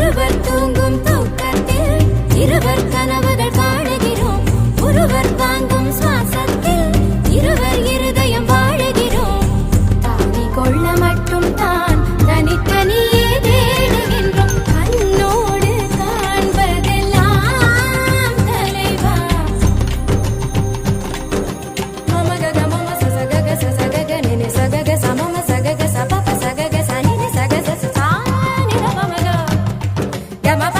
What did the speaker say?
ஒருவர் தூங்கும் தூக்கத்தில் இருவர் கனவுகள் காணுகிறோம். ஒருவர் வாங்கும் சுவாசத்தில் இருவர் இருதயம் வாழுகிறோம். தாங்கி கொள்ள மட்டும் தான் தனித்தனியே தேடுகின்றோம். கண்ணோடு காண்பதெல்லாம் தலைவா. மமகக மம சசகக சசகக நினி சகக சமம சகக சபப சகக சனினி சகக சானித மமக கமப